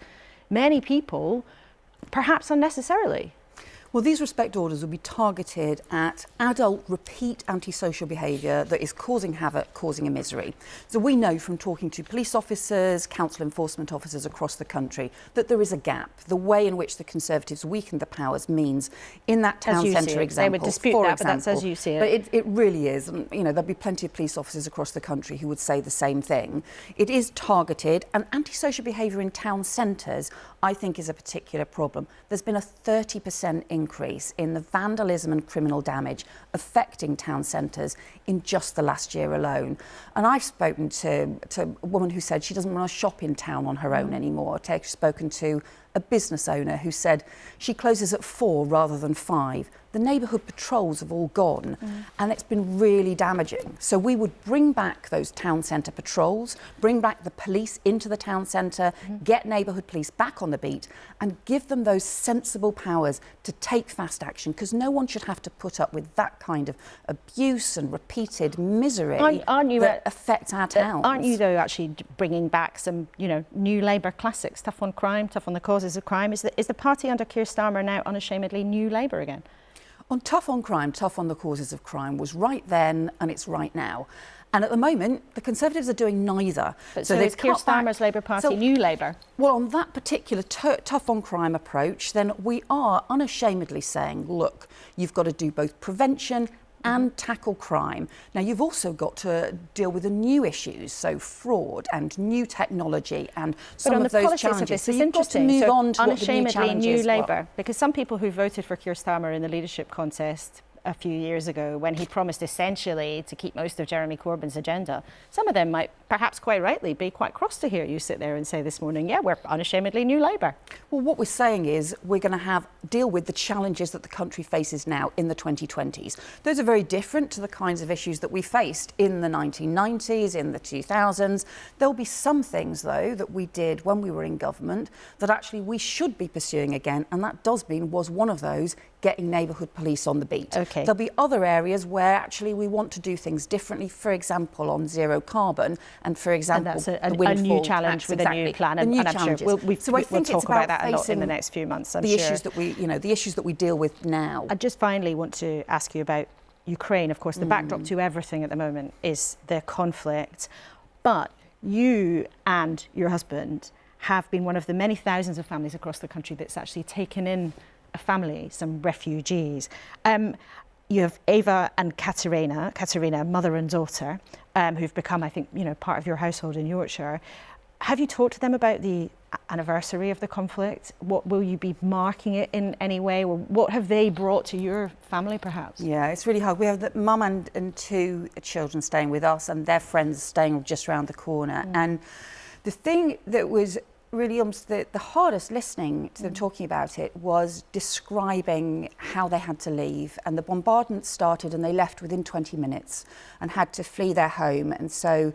many people, perhaps unnecessarily. Well, these respect orders will be targeted at adult repeat antisocial behaviour that is causing havoc, causing a misery. So we know from talking to police officers, council enforcement officers across the country that there is a gap. The way in which the Conservatives weakened the powers means in that town centre example. They would dispute that, but that's as you see it. But it really is. And, you know, there'll be plenty of police officers across the country who would say the same thing. It is targeted, and antisocial behaviour in town centres, I think, is a particular problem. There's been a 30% increase in the vandalism and criminal damage affecting town centres in just the last year alone. And I've spoken to a woman who said she doesn't want to shop in town on her own anymore. I've spoken to a business owner who said she closes at 4 rather than 5. The neighbourhood patrols have all gone, and it's been really damaging. So we would bring back those town centre patrols, bring back the police into the town centre, get neighbourhood police back on the beat, and give them those sensible powers to take fast action, because no one should have to put up with that kind of abuse and repeated misery that affects our towns. Aren't you, though, actually bringing back some, new Labour classics, tough on crime, tough on the causes of crime? Is the party under Keir Starmer now unashamedly new Labour again? On tough on crime, tough on the causes of crime was right then and it's right now. And at the moment, the Conservatives are doing neither. So is Keir Starmer's Labour Party new Labour? Well, on that particular tough on crime approach, then we are unashamedly saying, look, you've got to do both prevention and tackle crime. Now, you've also got to deal with the new issues, so fraud and new technology and some of those challenges. So you've got to move on to what the new challenges new Labour, because some people who voted for Keir Starmer in the leadership contest a few years ago, when he promised essentially to keep most of Jeremy Corbyn's agenda, some of them might, perhaps quite rightly, be quite cross to hear you sit there and say this morning, yeah, we're unashamedly new Labour. Well, what we're saying is we're going to deal with the challenges that the country faces now in the 2020s. Those are very different to the kinds of issues that we faced in the 1990s, in the 2000s. There'll be some things, though, that we did when we were in government that actually we should be pursuing again, and that was one of those, getting neighbourhood police on the beat. Okay. Okay. There'll be other areas where actually we want to do things differently, for example, on zero carbon, and for example, and that's the a windfall new challenge tax, with exactly. a new plan, The and new I'm challenges. sure we'll talk about that a lot in the next few months. I'm the sure. issues that the issues that we deal with now. I just finally want to ask you about Ukraine. Of course, the backdrop to everything at the moment is the conflict, but you and your husband have been one of the many thousands of families across the country that's actually taken in a family, some refugees. You have Ava and Katerina, mother and daughter, who've become, I think, part of your household in Yorkshire. Have you talked to them about the anniversary of the conflict? What will you be marking it in any way? Or what have they brought to your family, perhaps? Yeah, it's really hard. We have the mum and two children staying with us, and their friends staying just around the corner. And the thing that was really the hardest listening to them talking about it was describing how they had to leave. And the bombardment started and they left within 20 minutes and had to flee their home. And so,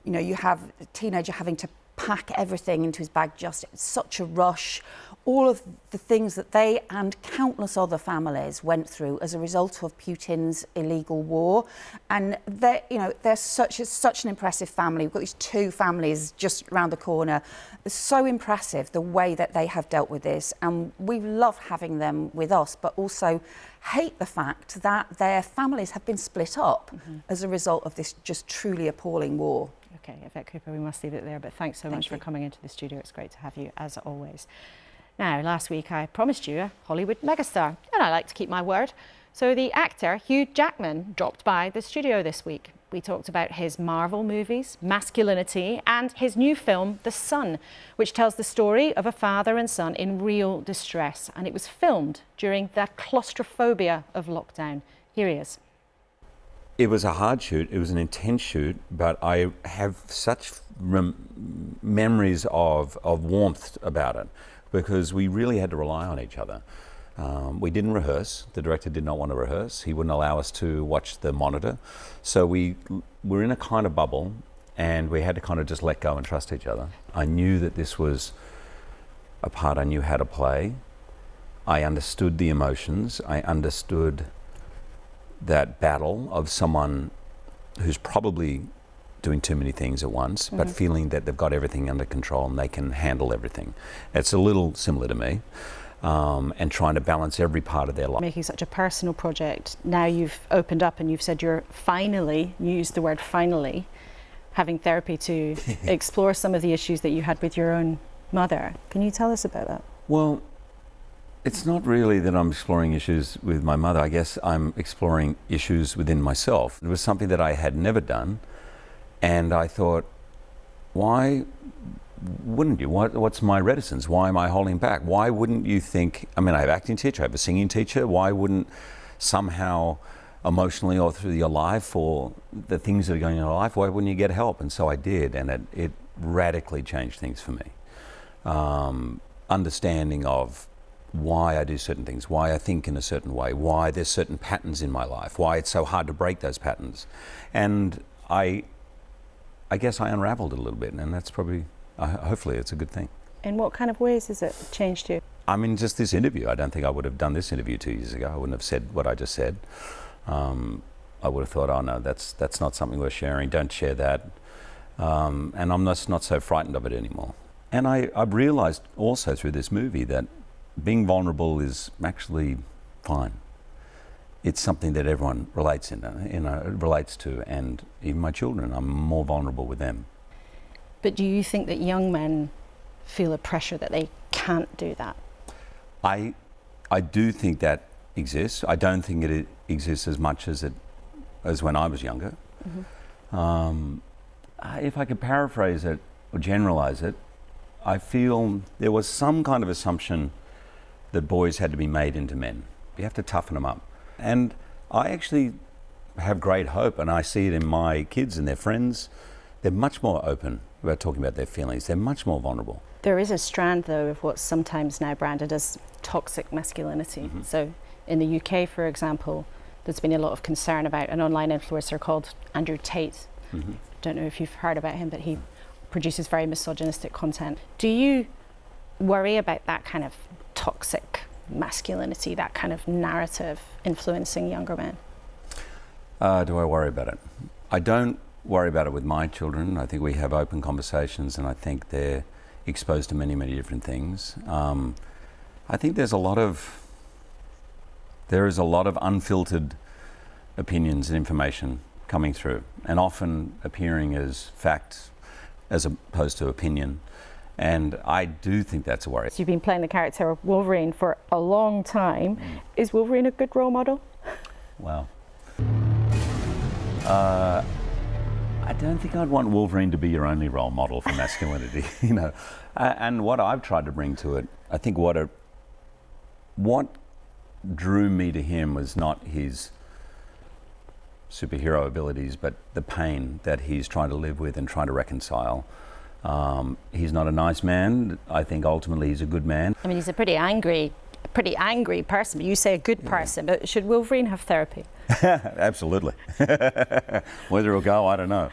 you have a teenager having to pack everything into his bag, just such a rush. All of the things that they and countless other families went through as a result of Putin's illegal war. And they're such an impressive family. We've got these two families just around the corner. It's so impressive the way that they have dealt with this. And we love having them with us, but also hate the fact that their families have been split up as a result of this just truly appalling war. Okay, Yvette Cooper, we must leave it there, but thanks so much for coming into the studio. It's great to have you, as always. Now, last week I promised you a Hollywood megastar, and I like to keep my word. So the actor Hugh Jackman dropped by the studio this week. We talked about his Marvel movies, masculinity, and his new film, The Son, which tells the story of a father and son in real distress. And it was filmed during the claustrophobia of lockdown. Here he is. It was a hard shoot, it was an intense shoot, but I have such memories of warmth about it, because we really had to rely on each other. We didn't rehearse. The director did not want to rehearse. He wouldn't allow us to watch the monitor. So we were in a kind of bubble, and we had to kind of just let go and trust each other. I knew that this was a part I knew how to play. I understood the emotions. I understood that battle of someone who's probably doing too many things at once, but feeling that they've got everything under control and they can handle everything. It's a little similar to me, and trying to balance every part of their life. Making such a personal project, now you've opened up and you've said you're finally, you used the word finally, having therapy to explore some of the issues that you had with your own mother. Can you tell us about that? Well, it's not really that I'm exploring issues with my mother. I guess I'm exploring issues within myself. It was something that I had never done, and I thought, why wouldn't you? What's my reticence? Why am I holding back? Why wouldn't you think, I mean, I have an acting teacher, I have a singing teacher, why wouldn't somehow emotionally or through your life or the things that are going on in your life, why wouldn't you get help? And so I did, and it radically changed things for me. Understanding of why I do certain things, why I think in a certain way, why there's certain patterns in my life, why it's so hard to break those patterns. And I guess I unraveled it a little bit, and that's probably, hopefully it's a good thing. In what kind of ways has it changed you? I mean, just this interview. I don't think I would have done this interview 2 years ago. I wouldn't have said what I just said. I would have thought, oh no, that's not something worth sharing, don't share that. And I'm not so frightened of it anymore. And I've realized also through this movie that being vulnerable is actually fine. It's something that everyone relates relates to, and even my children, I'm more vulnerable with them. But do you think that young men feel a pressure that they can't do that? I do think that exists. I don't think it exists as much as when I was younger. If I could paraphrase it or generalize it, I feel there was some kind of assumption that boys had to be made into men. You have to toughen them up. And I actually have great hope, and I see it in my kids and their friends. They're much more open about talking about their feelings. They're much more vulnerable. There is a strand, though, of what's sometimes now branded as toxic masculinity. So in the UK, for example, there's been a lot of concern about an online influencer called Andrew Tate. Don't know if you've heard about him, but he produces very misogynistic content. Do you worry about that kind of toxic masculinity, that kind of narrative influencing younger men? Do I worry about it? I don't worry about it with my children. I think we have open conversations, and I think they're exposed to many, many different things. I think there is a lot of unfiltered opinions and information coming through, and often appearing as facts as opposed to opinion. And I do think that's a worry. So you've been playing the character of Wolverine for a long time. Is Wolverine a good role model? Well, I don't think I'd want Wolverine to be your only role model for masculinity, you know. And what I've tried to bring to it, I think what drew me to him was not his superhero abilities, but the pain that he's trying to live with and trying to reconcile. He's not a nice man. I think ultimately he's a good man. I mean, he's a pretty angry person. But you say a good person, but should Wolverine have therapy? Absolutely. Whether he'll go, I don't know.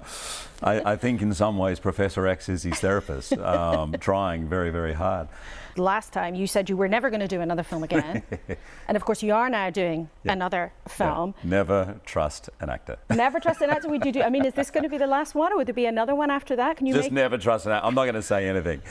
I think in some ways Professor X is his therapist, trying very, very hard. Last time you said you were never going to do another film again. And of course you are now doing another film. Yeah. Never trust an actor. Never trust an actor? Would you do? I mean, is this going to be the last one, or would there be another one after that? Can you just never trust an actor? I'm not going to say anything.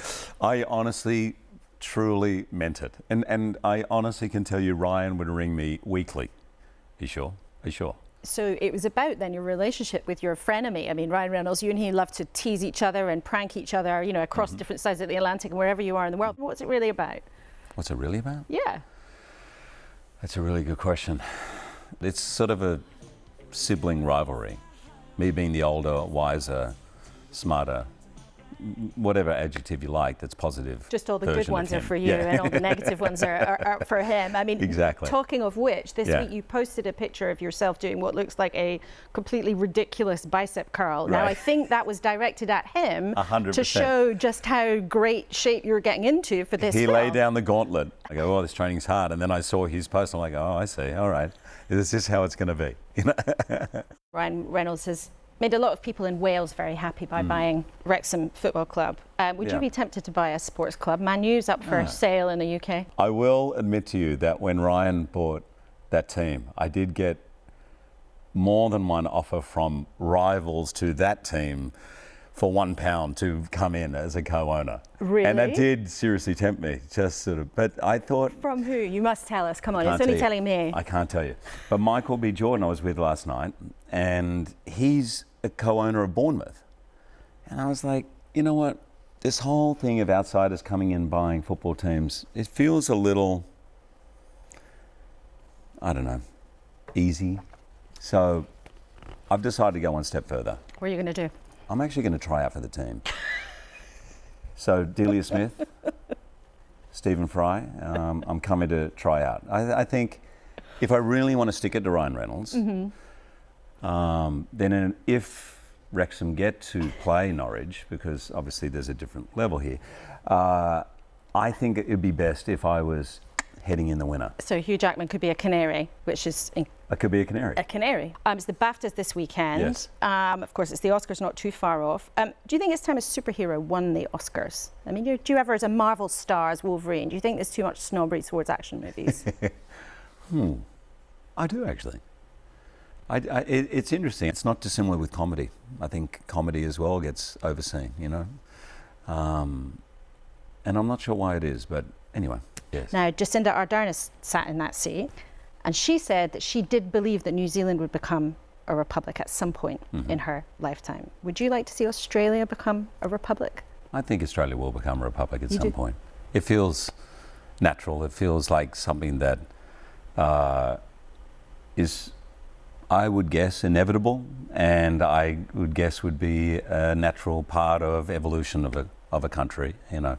I honestly, truly meant it. And I honestly can tell you Ryan would ring me weekly. Are you sure? Are you sure? So it was about then your relationship with your frenemy. I mean, Ryan Reynolds, you and he love to tease each other and prank each other, you know, across different sides of the Atlantic and wherever you are in the world. What's it really about? What's it really about? Yeah. That's a really good question. It's sort of a sibling rivalry. Me being the older, wiser, smarter, whatever adjective you like that's positive. Just all the good ones are for you and all the negative ones are for him. I mean, exactly. Talking of which, this week you posted a picture of yourself doing what looks like a completely ridiculous bicep curl. Right. Now, I think that was directed at him 100%. to show just how great shape you're getting into for this He film. laid down the gauntlet. I go, oh, this training's hard. And then I saw his post, I'm like, oh, I see, all right. Is this how it's going to be? You know? Ryan Reynolds has made a lot of people in Wales very happy by buying Wrexham Football Club. Would you be tempted to buy a sports club? Man U's up for sale in the UK. I will admit to you that when Ryan bought that team, I did get more than one offer from rivals to that team for £1 to come in as a co-owner. Really? And that did seriously tempt me, just sort of, but I thought... From who? You must tell us, come on, it's only telling me. I can't tell you. But Michael B. Jordan I was with last night, and he's a co-owner of Bournemouth. And I was like, you know what, this whole thing of outsiders coming in buying football teams, it feels a little, I don't know, easy. So I've decided to go one step further. What are you going to do? I'm actually going to try out for the team. So Delia Smith, Stephen Fry, I'm coming to try out. I think if I really want to stick it to Ryan Reynolds, then if Wrexham get to play Norwich, because obviously there's a different level here, I think it would be best if I was heading in the winner. So Hugh Jackman could be a canary, which is... I could be a canary. A canary. It's the BAFTAs this weekend. Yes. Of course, it's the Oscars not too far off. Do you think it's time a superhero won the Oscars? I mean, do you ever, as a Marvel star, as Wolverine, do you think there's too much snobbery towards action movies? I do, actually. It's interesting. It's not dissimilar with comedy. I think comedy as well gets overseen, you know. And I'm not sure why it is, but anyway, yes. Now, Jacinda Ardern sat in that seat, and she said that she did believe that New Zealand would become a republic at some point in her lifetime. Would you like to see Australia become a republic? I think Australia will become a republic at some point. It feels natural. It feels like something that is, I would guess, inevitable, and I would guess would be a natural part of evolution of a country, you know.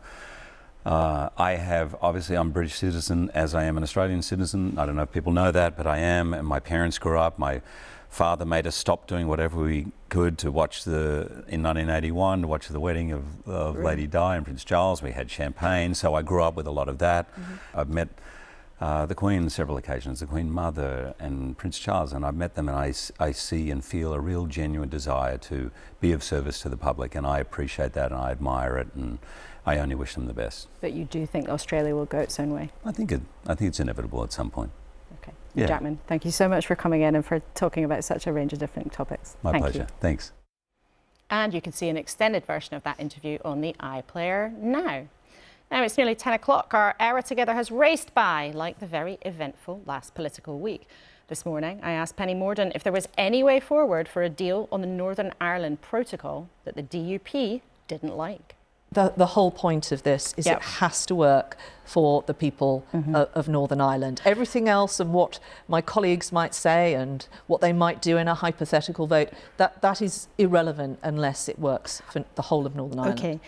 Obviously I'm a British citizen as I am an Australian citizen. I don't know if people know that, but I am, and my parents grew up. My father made us stop doing whatever we could to watch in 1981, to watch the wedding of Lady Di and Prince Charles. We had champagne, so I grew up with a lot of that. I've met the Queen on several occasions, the Queen Mother and Prince Charles, and I've met them, and I see and feel a real genuine desire to be of service to the public, and I appreciate that and I admire it, and I only wish them the best. But you do think Australia will go its own way? I think it's inevitable at some point. Okay. Yeah. Jackman, thank you so much for coming in and for talking about such a range of different topics. My pleasure. Thanks. And you can see an extended version of that interview on the iPlayer now. Now it's nearly 10 o'clock. Our hour together has raced by like the very eventful last political week. This morning, I asked Penny Mordaunt if there was any way forward for a deal on the Northern Ireland Protocol that the DUP didn't like. The whole point of this is it has to work for the people of Northern Ireland. Everything else and what my colleagues might say and what they might do in a hypothetical vote, that is irrelevant unless it works for the whole of Northern Ireland. Okay.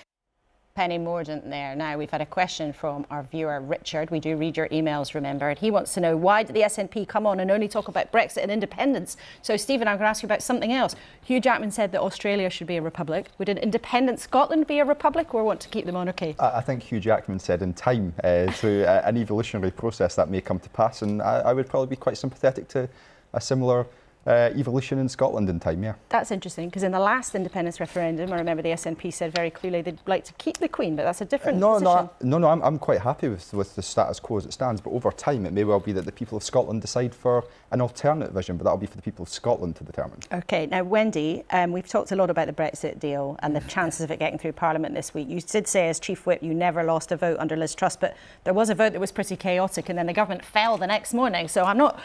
Penny Mordaunt there. Now, we've had a question from our viewer, Richard. We do read your emails, remember, and he wants to know, why did the SNP come on and only talk about Brexit and independence? So, Stephen, I'm going to ask you about something else. Hugh Jackman said that Australia should be a republic. Would an independent Scotland be a republic or want to keep the monarchy? I think Hugh Jackman said in time, through an evolutionary process, that may come to pass, and I would probably be quite sympathetic to a similar evolution in Scotland in time, yeah. That's interesting, because in the last independence referendum, I remember the SNP said very clearly they'd like to keep the Queen, but that's a different position. No, I'm quite happy with the status quo as it stands, but over time it may well be that the people of Scotland decide for an alternate vision, but that'll be for the people of Scotland to determine. OK, now Wendy, we've talked a lot about the Brexit deal and the chances of it getting through Parliament this week. You did say as Chief Whip you never lost a vote under Liz Truss, but there was a vote that was pretty chaotic and then the government fell the next morning, so I'm not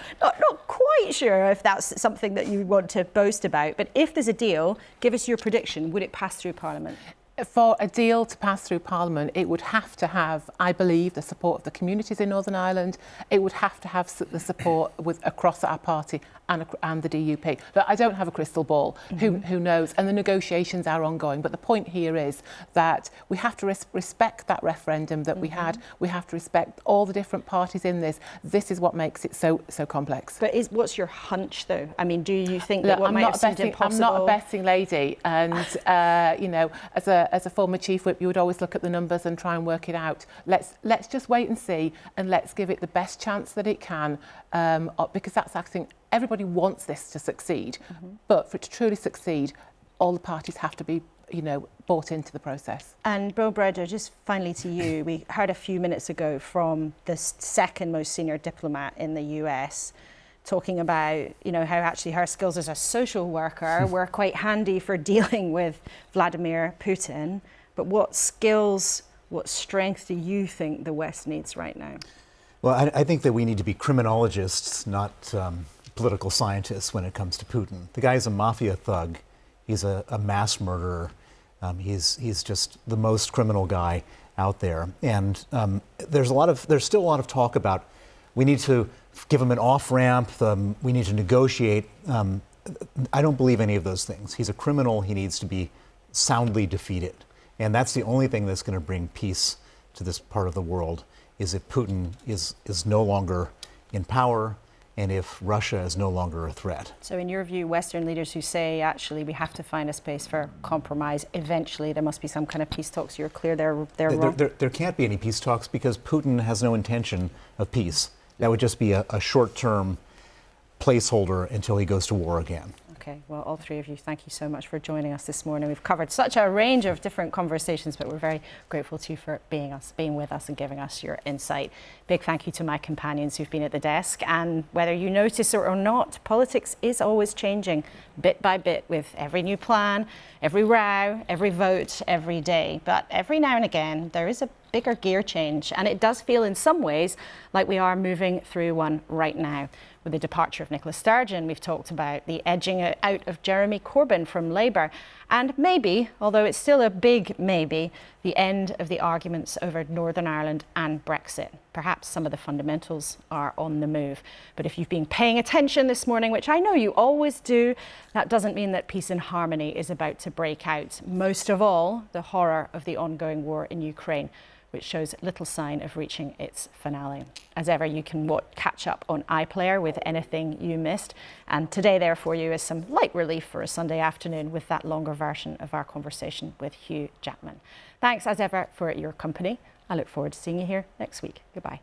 quite sure if that's something that you want to boast about. But if there's a deal, give us your prediction. Would it pass through Parliament? For a deal to pass through Parliament, it would have to have, I believe, the support of the communities in Northern Ireland. It would have to have the support across our party and the DUP. But I don't have a crystal ball. Who knows? And the negotiations are ongoing. But the point here is that we have to respect that referendum that we had. We have to respect all the different parties in this. This is what makes it so complex. But what's your hunch, though? I mean, do you think that what might have seemed impossible? I'm not a betting lady, and you know, as a former Chief Whip, you would always look at the numbers and try and work it out. Let's just wait and see, and let's give it the best chance that it can, because that's, I think, everybody wants this to succeed, but for it to truly succeed, all the parties have to be, you know, bought into the process. And Bill Browder, just finally to you, we heard a few minutes ago from the second most senior diplomat in the US talking about, you know, how actually her skills as a social worker were quite handy for dealing with Vladimir Putin. But what skills, what strength do you think the West needs right now? Well, I think that we need to be criminologists, not political scientists when it comes to Putin. The guy's a mafia thug. He's a mass murderer. He's just the most criminal guy out there. And there's still a lot of talk about we need to give him an off-ramp, we need to negotiate. I don't believe any of those things. He's a criminal. He needs to be soundly defeated. And that's the only thing that's going to bring peace to this part of the world, is if Putin is no longer in power and if Russia is no longer a threat. So in your view, Western leaders who say, actually, we have to find a space for compromise, eventually there must be some kind of peace talks, you're clear they're wrong? There can't be any peace talks because Putin has no intention of peace. That would just be a short-term placeholder until he goes to war again. Okay, well, all three of you, thank you so much for joining us this morning. We've covered such a range of different conversations, but we're very grateful to you for being with us and giving us your insight. Big thank you to my companions who've been at the desk. And whether you notice it or not, politics is always changing bit by bit with every new plan, every row, every vote, every day. But every now and again, there is a bigger gear change, and it does feel in some ways like we are moving through one right now. With the departure of Nicola Sturgeon, we've talked about the edging out of Jeremy Corbyn from Labour, and maybe, although it's still a big maybe, the end of the arguments over Northern Ireland and Brexit. Perhaps some of the fundamentals are on the move. But if you've been paying attention this morning, which I know you always do, that doesn't mean that peace and harmony is about to break out. Most of all, the horror of the ongoing war in Ukraine, which shows little sign of reaching its finale. As ever, you can catch up on iPlayer with anything you missed. And today there for you is some light relief for a Sunday afternoon with that longer version of our conversation with Hugh Jackman. Thanks as ever for your company. I look forward to seeing you here next week. Goodbye.